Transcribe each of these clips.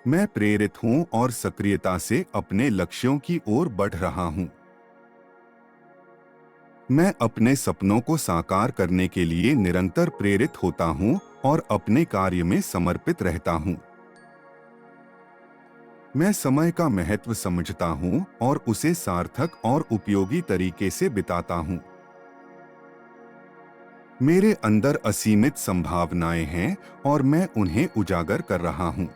मैं प्रेरित हूं और सक्रियता से अपने लक्ष्यों की ओर बढ़ रहा हूं। मैं अपने सपनों को साकार करने के लिए निरंतर प्रेरित होता हूं और अपने कार्य में समर्पित रहता हूं। मैं समय का महत्व समझता हूं और उसे सार्थक और उपयोगी तरीके से बिताता हूं। मेरे अंदर असीमित संभावनाएं हैं और मैं उन्हें उजागर कर रहा हूं।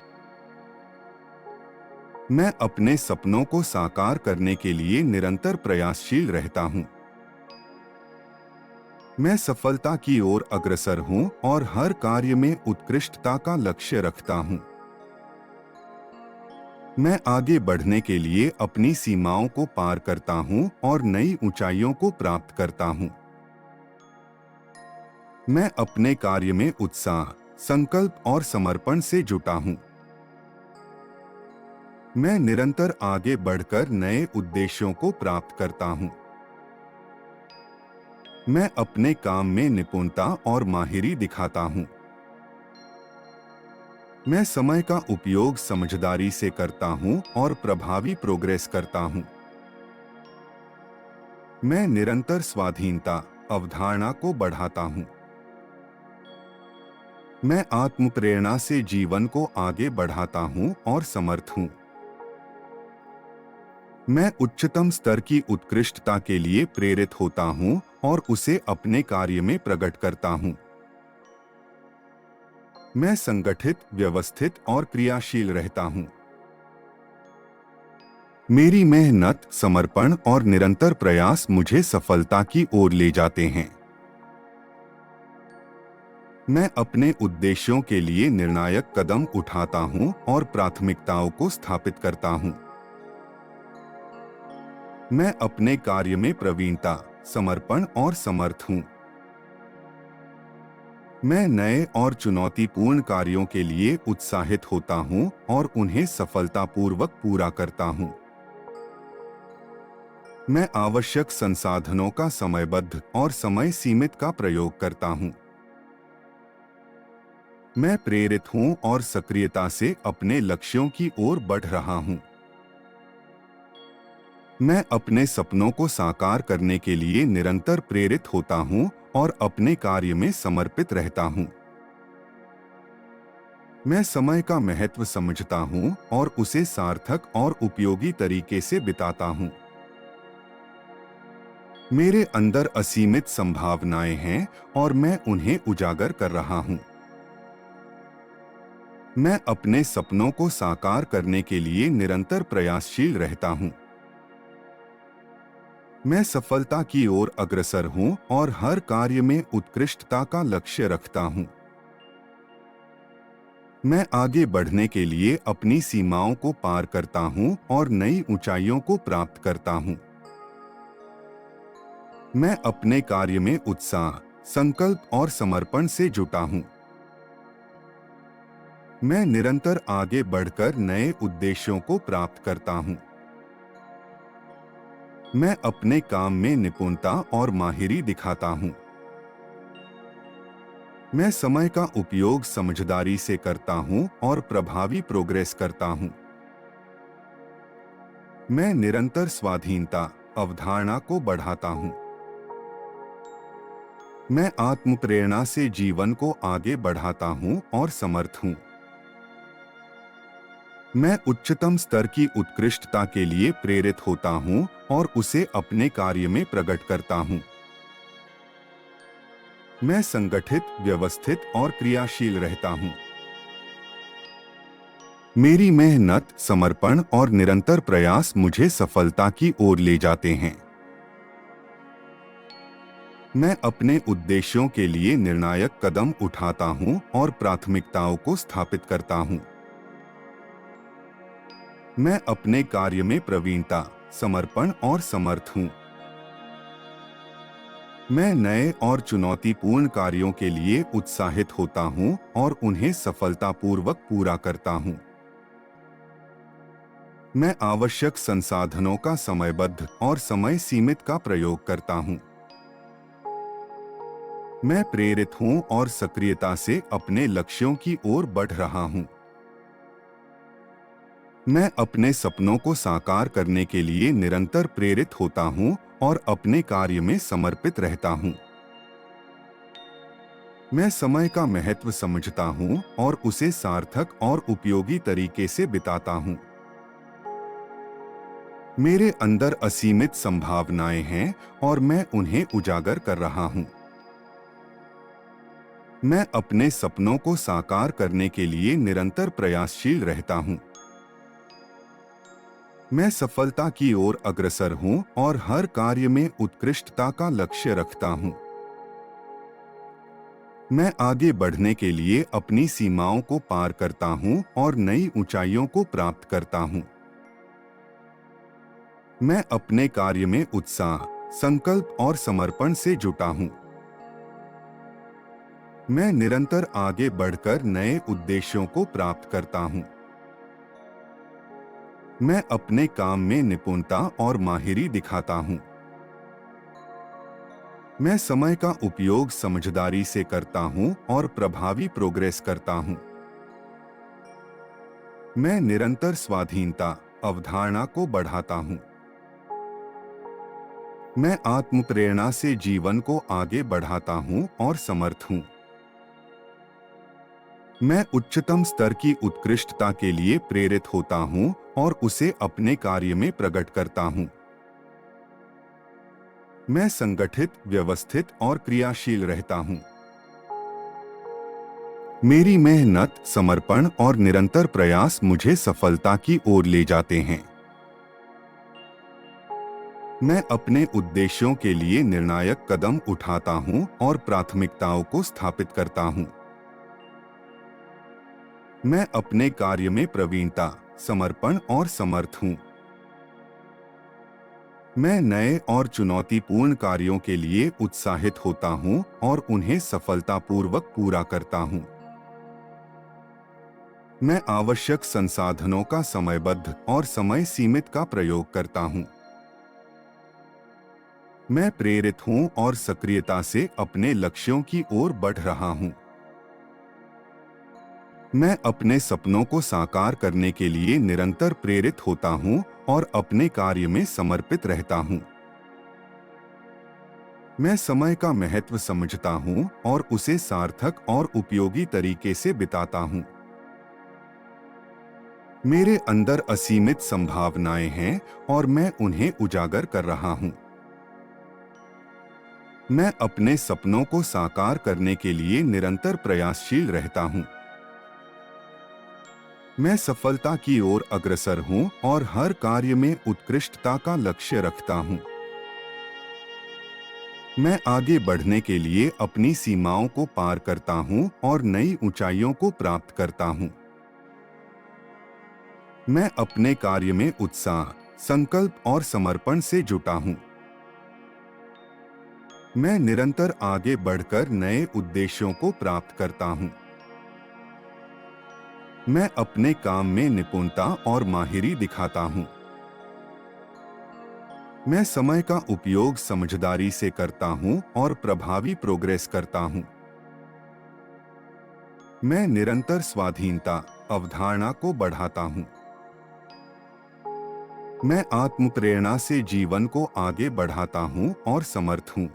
मैं अपने सपनों को साकार करने के लिए निरंतर प्रयासशील रहता हूं। मैं सफलता की ओर अग्रसर हूं और हर कार्य में उत्कृष्टता का लक्ष्य रखता हूं। मैं आगे बढ़ने के लिए अपनी सीमाओं को पार करता हूं और नई ऊंचाइयों को प्राप्त करता हूं। मैं अपने कार्य में उत्साह, संकल्प और समर्पण से जुटा हूं। मैं निरंतर आगे बढ़कर नए उद्देश्यों को प्राप्त करता हूं। मैं अपने काम में निपुणता और माहिरी दिखाता हूं। मैं समय का उपयोग समझदारी से करता हूं और प्रभावी प्रोग्रेस करता हूं। मैं निरंतर स्वाधीनता अवधारणा को बढ़ाता हूं। मैं आत्म प्रेरणा से जीवन को आगे बढ़ाता हूं और समर्थ हूं। मैं उच्चतम स्तर की उत्कृष्टता के लिए प्रेरित होता हूं और उसे अपने कार्य में प्रकट करता हूं। मैं संगठित, व्यवस्थित और क्रियाशील रहता हूं। मेरी मेहनत, समर्पण और निरंतर प्रयास मुझे सफलता की ओर ले जाते हैं। मैं अपने उद्देश्यों के लिए निर्णायक कदम उठाता हूं और प्राथमिकताओं को स्थापित करता हूं। मैं अपने कार्य में प्रवीणता, समर्पण और समर्थ हूं। मैं नए और चुनौतीपूर्ण कार्यों के लिए उत्साहित होता हूं और उन्हें सफलतापूर्वक पूरा करता हूं। मैं आवश्यक संसाधनों का समयबद्ध और समय सीमित का प्रयोग करता हूं। मैं प्रेरित हूं और सक्रियता से अपने लक्ष्यों की ओर बढ़ रहा हूं। मैं अपने सपनों को साकार करने के लिए निरंतर प्रेरित होता हूं और अपने कार्य में समर्पित रहता हूं। मैं समय का महत्व समझता हूं और उसे सार्थक और उपयोगी तरीके से बिताता हूं। मेरे अंदर असीमित संभावनाएं हैं और मैं उन्हें उजागर कर रहा हूं। मैं अपने सपनों को साकार करने के लिए निरंतर प्रयासशील रहता हूं। मैं सफलता की ओर अग्रसर हूं और हर कार्य में उत्कृष्टता का लक्ष्य रखता हूं। मैं आगे बढ़ने के लिए अपनी सीमाओं को पार करता हूं और नई ऊंचाइयों को प्राप्त करता हूं। मैं अपने कार्य में उत्साह, संकल्प और समर्पण से जुटा हूं। मैं निरंतर आगे बढ़कर नए उद्देश्यों को प्राप्त करता हूं। मैं अपने काम में निपुणता और माहिरी दिखाता हूं। मैं समय का उपयोग समझदारी से करता हूं और प्रभावी प्रोग्रेस करता हूं। मैं निरंतर स्वाधीनता अवधारणा को बढ़ाता हूं। मैं आत्म प्रेरणा से जीवन को आगे बढ़ाता हूं और समर्थ हूं। मैं उच्चतम स्तर की उत्कृष्टता के लिए प्रेरित होता हूं और उसे अपने कार्य में प्रकट करता हूं। मैं संगठित, व्यवस्थित और क्रियाशील रहता हूं। मेरी मेहनत, समर्पण और निरंतर प्रयास मुझे सफलता की ओर ले जाते हैं। मैं अपने उद्देश्यों के लिए निर्णायक कदम उठाता हूं और प्राथमिकताओं को स्थापित करता हूं। मैं अपने कार्य में प्रवीणता, समर्पण और समर्थ हूं। मैं नए और चुनौतीपूर्ण कार्यों के लिए उत्साहित होता हूं और उन्हें सफलतापूर्वक पूरा करता हूं। मैं आवश्यक संसाधनों का समयबद्ध और समय सीमित का प्रयोग करता हूं। मैं प्रेरित हूं और सक्रियता से अपने लक्ष्यों की ओर बढ़ रहा हूं। मैं अपने सपनों को साकार करने के लिए निरंतर प्रेरित होता हूँ और अपने कार्य में समर्पित रहता हूँ। मैं समय का महत्व समझता हूँ और उसे सार्थक और उपयोगी तरीके से बिताता हूँ। मेरे अंदर असीमित संभावनाएं हैं और मैं उन्हें उजागर कर रहा हूँ। मैं अपने सपनों को साकार करने के लिए निरंतर प्रयासशील रहता हूँ। मैं सफलता की ओर अग्रसर हूँ और हर कार्य में उत्कृष्टता का लक्ष्य रखता हूँ। मैं आगे बढ़ने के लिए अपनी सीमाओं को पार करता हूँ और नई ऊंचाइयों को प्राप्त करता हूँ। मैं अपने कार्य में उत्साह, संकल्प और समर्पण से जुटा हूँ। मैं निरंतर आगे बढ़कर नए उद्देश्यों को प्राप्त करता हूँ। मैं अपने काम में निपुणता और माहिरी दिखाता हूँ। मैं समय का उपयोग समझदारी से करता हूँ और प्रभावी प्रोग्रेस करता हूँ। मैं निरंतर स्वाधीनता अवधारणा को बढ़ाता हूँ। मैं आत्म प्रेरणा से जीवन को आगे बढ़ाता हूँ और समर्थ हूँ। मैं उच्चतम स्तर की उत्कृष्टता के लिए प्रेरित होता हूँ और उसे अपने कार्य में प्रकट करता हूँ। मैं संगठित, व्यवस्थित और क्रियाशील रहता हूँ। मेरी मेहनत, समर्पण और निरंतर प्रयास मुझे सफलता की ओर ले जाते हैं। मैं अपने उद्देश्यों के लिए निर्णायक कदम उठाता हूँ और प्राथमिकताओं को स्थापित करता हूँ। मैं अपने कार्य में प्रवीणता, समर्पण और समर्थ हूँ। मैं नए और चुनौतीपूर्ण कार्यों के लिए उत्साहित होता हूँ और उन्हें सफलतापूर्वक पूरा करता हूँ। मैं आवश्यक संसाधनों का समयबद्ध और समय सीमित का प्रयोग करता हूँ। मैं प्रेरित हूँ और सक्रियता से अपने लक्ष्यों की ओर बढ़ रहा हूँ। मैं अपने सपनों को साकार करने के लिए निरंतर प्रेरित होता हूँ और अपने कार्य में समर्पित रहता हूँ। मैं समय का महत्व समझता हूँ और उसे सार्थक और उपयोगी तरीके से बिताता हूँ। मेरे अंदर असीमित संभावनाएं हैं और मैं उन्हें उजागर कर रहा हूँ। मैं अपने सपनों को साकार करने के लिए निरंतर प्रयासशील रहता हूँ। मैं सफलता की ओर अग्रसर हूँ और हर कार्य में उत्कृष्टता का लक्ष्य रखता हूँ। मैं आगे बढ़ने के लिए अपनी सीमाओं को पार करता हूँ और नई ऊंचाइयों को प्राप्त करता हूँ। मैं अपने कार्य में उत्साह, संकल्प और समर्पण से जुटा हूँ। मैं निरंतर आगे बढ़कर नए उद्देश्यों को प्राप्त करता हूँ। मैं अपने काम में निपुणता और माहिरी दिखाता हूँ। मैं समय का उपयोग समझदारी से करता हूँ और प्रभावी प्रोग्रेस करता हूँ। मैं निरंतर स्वाधीनता अवधारणा को बढ़ाता हूँ। मैं आत्म प्रेरणा से जीवन को आगे बढ़ाता हूँ और समर्थ हूँ।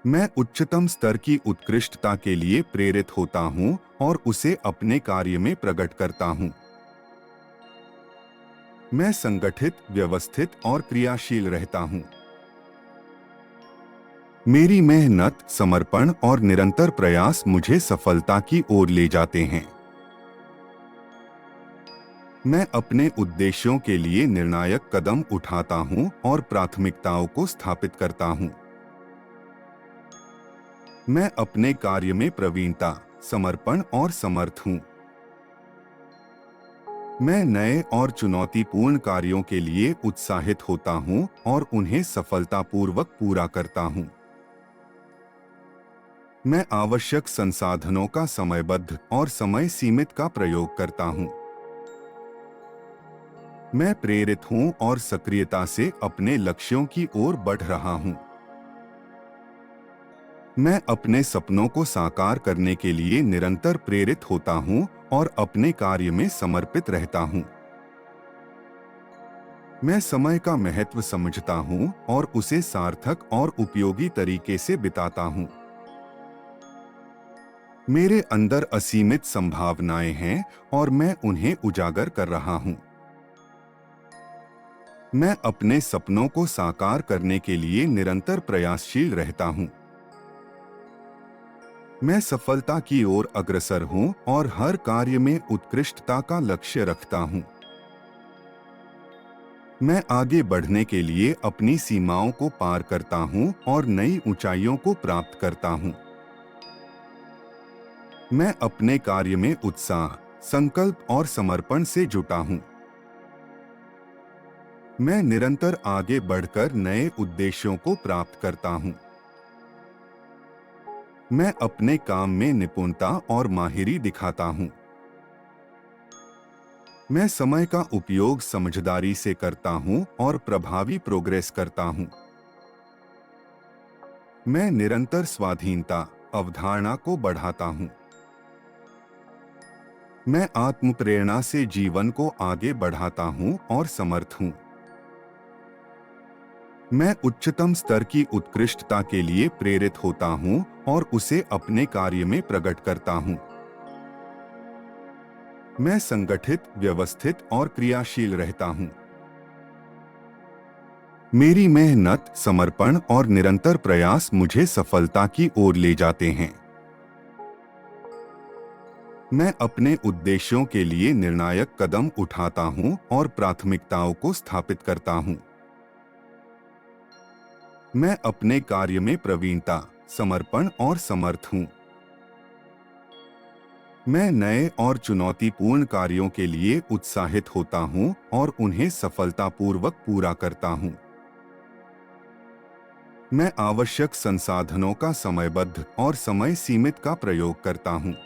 मैं उच्चतम स्तर की उत्कृष्टता के लिए प्रेरित होता हूँ और उसे अपने कार्य में प्रकट करता हूँ। मैं संगठित, व्यवस्थित और क्रियाशील रहता हूँ। मेरी मेहनत, समर्पण और निरंतर प्रयास मुझे सफलता की ओर ले जाते हैं। मैं अपने उद्देश्यों के लिए निर्णायक कदम उठाता हूँ और प्राथमिकताओं को स्थापित करता हूँ। मैं अपने कार्य में प्रवीणता, समर्पण और समर्थ हूँ। मैं नए और चुनौतीपूर्ण कार्यों के लिए उत्साहित होता हूँ और उन्हें सफलतापूर्वक पूरा करता हूँ। मैं आवश्यक संसाधनों का समयबद्ध और समय सीमित का प्रयोग करता हूँ। मैं प्रेरित हूँ और सक्रियता से अपने लक्ष्यों की ओर बढ़ रहा हूँ। मैं अपने सपनों को साकार करने के लिए निरंतर प्रेरित होता हूँ और अपने कार्य में समर्पित रहता हूँ। मैं समय का महत्व समझता हूँ और उसे सार्थक और उपयोगी तरीके से बिताता हूँ। मेरे अंदर असीमित संभावनाएं हैं और मैं उन्हें उजागर कर रहा हूँ। मैं अपने सपनों को साकार करने के लिए निरंतर प्रयासशील रहता हूँ। मैं सफलता की ओर अग्रसर हूँ और हर कार्य में उत्कृष्टता का लक्ष्य रखता हूँ। मैं आगे बढ़ने के लिए अपनी सीमाओं को पार करता हूँ और नई ऊंचाइयों को प्राप्त करता हूँ। मैं अपने कार्य में उत्साह, संकल्प और समर्पण से जुटा हूँ। मैं निरंतर आगे बढ़कर नए उद्देश्यों को प्राप्त करता हूँ। मैं अपने काम में निपुणता और माहिरी दिखाता हूँ। मैं समय का उपयोग समझदारी से करता हूँ और प्रभावी प्रोग्रेस करता हूँ। मैं निरंतर स्वाधीनता अवधारणा को बढ़ाता हूँ। मैं आत्म प्रेरणा से जीवन को आगे बढ़ाता हूँ और समर्थ हूँ। मैं उच्चतम स्तर की उत्कृष्टता के लिए प्रेरित होता हूँ और उसे अपने कार्य में प्रकट करता हूँ। मैं संगठित, व्यवस्थित और क्रियाशील रहता हूँ। मेरी मेहनत, समर्पण और निरंतर प्रयास मुझे सफलता की ओर ले जाते हैं। मैं अपने उद्देश्यों के लिए निर्णायक कदम उठाता हूँ और प्राथमिकताओं को स्थापित करता हूँ। मैं अपने कार्य में प्रवीणता, समर्पण और समर्थ हूँ। मैं नए और चुनौतीपूर्ण कार्यों के लिए उत्साहित होता हूँ और उन्हें सफलतापूर्वक पूरा करता हूँ। मैं आवश्यक संसाधनों का समयबद्ध और समय सीमित का प्रयोग करता हूँ।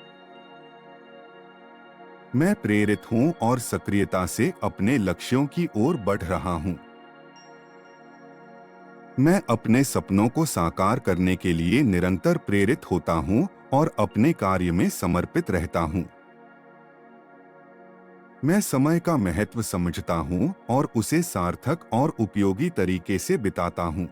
मैं प्रेरित हूँ और सक्रियता से अपने लक्ष्यों की ओर बढ़ रहा हूँ। मैं अपने सपनों को साकार करने के लिए निरंतर प्रेरित होता हूँ और अपने कार्य में समर्पित रहता हूँ। मैं समय का महत्व समझता हूँ और उसे सार्थक और उपयोगी तरीके से बिताता हूँ।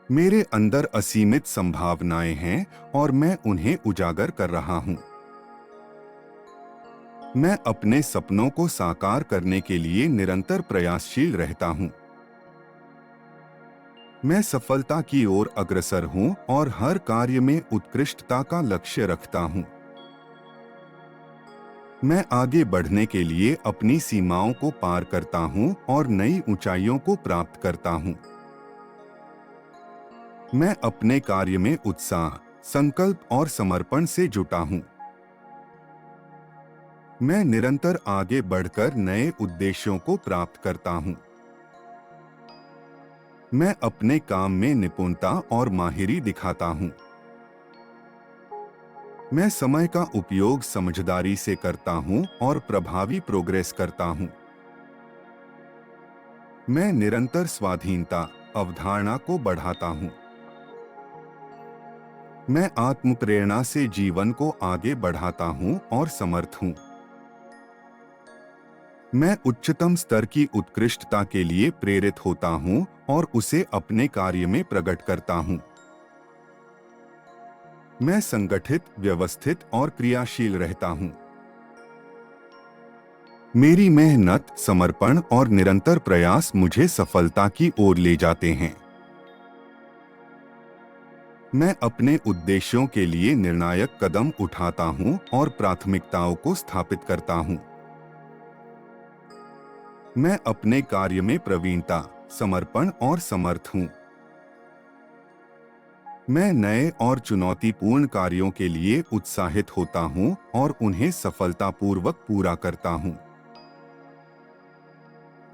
मेरे अंदर असीमित संभावनाएं हैं और मैं उन्हें उजागर कर रहा हूँ। मैं अपने सपनों को साकार करने के लिए निरंतर प्रयासशील रहता हूँ। मैं सफलता की ओर अग्रसर हूँ और हर कार्य में उत्कृष्टता का लक्ष्य रखता हूँ। मैं आगे बढ़ने के लिए अपनी सीमाओं को पार करता हूँ और नई ऊंचाइयों को प्राप्त करता हूँ। मैं अपने कार्य में उत्साह, संकल्प और समर्पण से जुटा हूँ। मैं निरंतर आगे बढ़कर नए उद्देश्यों को प्राप्त करता हूँ। मैं अपने काम में निपुणता और माहिरी दिखाता हूँ। मैं समय का उपयोग समझदारी से करता हूँ और प्रभावी प्रोग्रेस करता हूँ। मैं निरंतर स्वाधीनता अवधारणा को बढ़ाता हूँ। मैं आत्म प्रेरणा से जीवन को आगे बढ़ाता हूँ और समर्थ हूँ। मैं उच्चतम स्तर की उत्कृष्टता के लिए प्रेरित होता हूँ और उसे अपने कार्य में प्रकट करता हूँ। मैं संगठित, व्यवस्थित और क्रियाशील रहता हूँ। मेरी मेहनत, समर्पण और निरंतर प्रयास मुझे सफलता की ओर ले जाते हैं। मैं अपने उद्देश्यों के लिए निर्णायक कदम उठाता हूँ और प्राथमिकताओं को स्थापित करता हूँ। मैं अपने कार्य में प्रवीणता, समर्पण और समर्थ हूँ। मैं नए और चुनौतीपूर्ण कार्यों के लिए उत्साहित होता हूँ और उन्हें सफलतापूर्वक पूरा करता हूँ।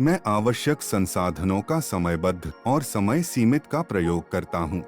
मैं आवश्यक संसाधनों का समयबद्ध और समय सीमित का प्रयोग करता हूँ।